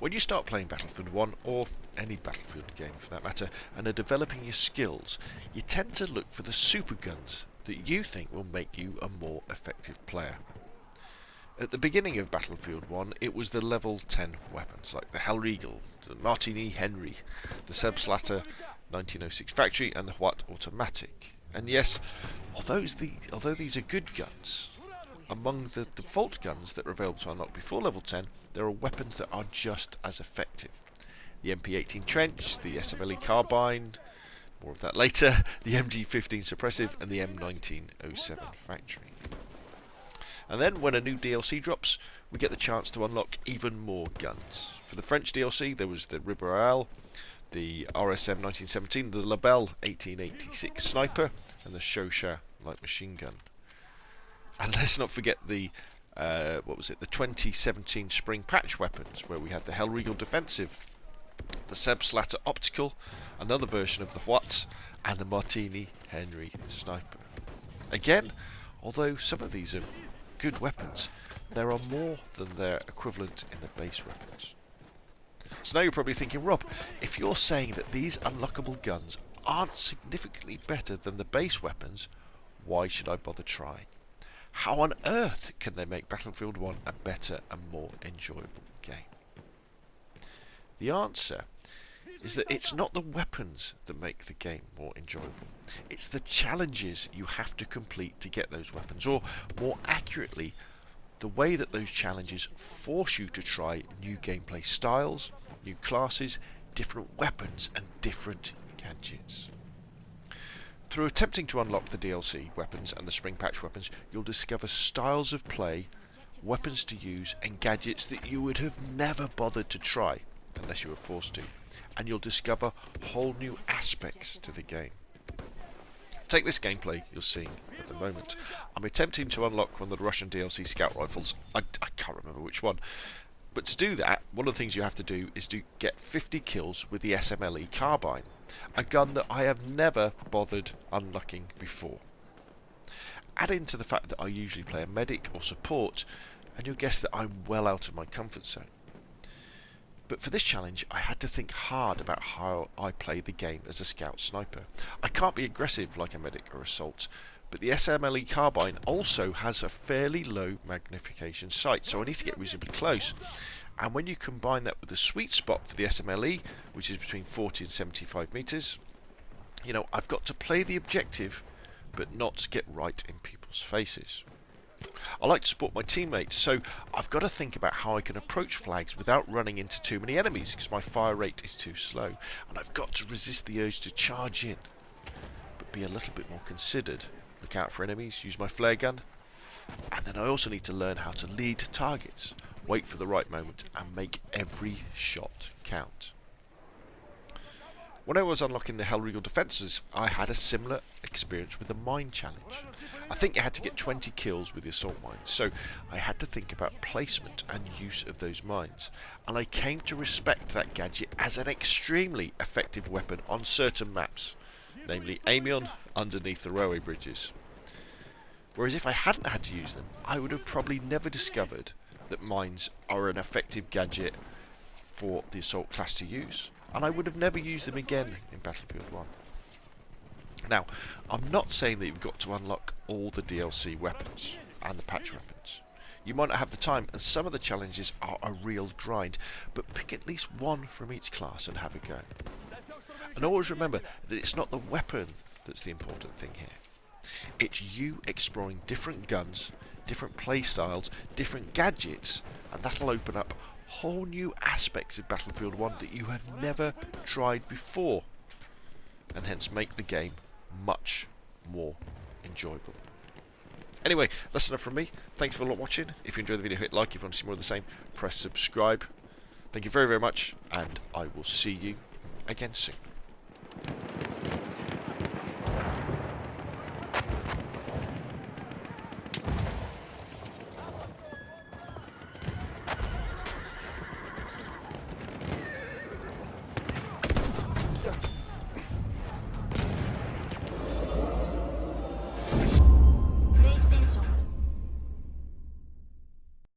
When you start playing Battlefield 1, or any Battlefield game for that matter, and are developing your skills, you tend to look for the super guns that you think will make you a more effective player. At the beginning of Battlefield 1, it was the level 10 weapons, like the Hellriegel, the Martini Henry, the Scalespeeder 1906 Factory, and the White Automatic. And yes, although these are good guns, among the default guns that are available to unlock before level 10, there are weapons that are just as effective. The MP18 Trench, the SMLE Carbine, more of that later, the MG15 Suppressive, and the M1907 Factory. And then when a new DLC drops, we get the chance to unlock even more guns. For the French DLC, there was the Riberal, the RSM 1917, the Labelle 1886 Sniper, and the Shosha light machine gun. And let's not forget the the 2017 Spring Patch weapons, where we had the Hellriegel Defensive, the Scalespeeder Optical, another version of the What, and the Martini Henry Sniper. Again, although some of these are good weapons, there are more than their equivalent in the base weapons. So now you're probably thinking, Rob, if you're saying that these unlockable guns aren't significantly better than the base weapons, why should I bother trying? How on earth can they make Battlefield 1 a better and more enjoyable game? The answer is that it's not the weapons that make the game more enjoyable. It's the challenges you have to complete to get those weapons, or more accurately, the way that those challenges force you to try new gameplay styles, new classes, different weapons, and different gadgets. Through attempting to unlock the DLC weapons and the Spring Patch weapons, you'll discover styles of play, weapons to use, and gadgets that you would have never bothered to try unless you were forced to. And you'll discover whole new aspects to the game. Take this gameplay you're seeing at the moment. I'm attempting to unlock one of the Russian DLC scout rifles. I can't remember which one. But to do that, one of the things you have to do is to get 50 kills with the SMLE Carbine, a gun that I have never bothered unlocking before. Add into the fact that I usually play a medic or support, and you'll guess that I'm well out of my comfort zone. But for this challenge, I had to think hard about how I play the game as a scout sniper. I can't be aggressive like a medic or assault, but the SMLE Carbine also has a fairly low magnification sight, so I need to get reasonably close. And when you combine that with the sweet spot for the SMLE, which is between 40 and 75 meters, you know, I've got to play the objective, but not get right in people's faces. I like to support my teammates, so I've got to think about how I can approach flags without running into too many enemies, because my fire rate is too slow, and I've got to resist the urge to charge in, but be a little bit more considered. Look out for enemies, use my flare gun, and then I also need to learn how to lead targets, wait for the right moment, and make every shot count. When I was unlocking the Hellriegel defences, I had a similar experience with the mine challenge. I think you had to get 20 kills with the assault mines, so I had to think about placement and use of those mines, and I came to respect that gadget as an extremely effective weapon on certain maps, namely Amiens underneath the railway bridges. Whereas if I hadn't had to use them, I would have probably never discovered that mines are an effective gadget for the assault class to use, and I would have never used them again in Battlefield 1. Now, I'm not saying that you've got to unlock all the DLC weapons and the patch weapons. You might not have the time, and some of the challenges are a real grind, but pick at least one from each class and have a go. And always remember that it's not the weapon that's the important thing here. It's you exploring different guns, different play styles, different gadgets, and that'll open up whole new aspects of Battlefield 1 that you have never tried before, and hence make the game much more enjoyable. Anyway, that's enough from me. Thanks for watching. If you enjoyed the video, hit like. If you want to see more of the same, press subscribe. Thank you very, very much, and I will see you again soon.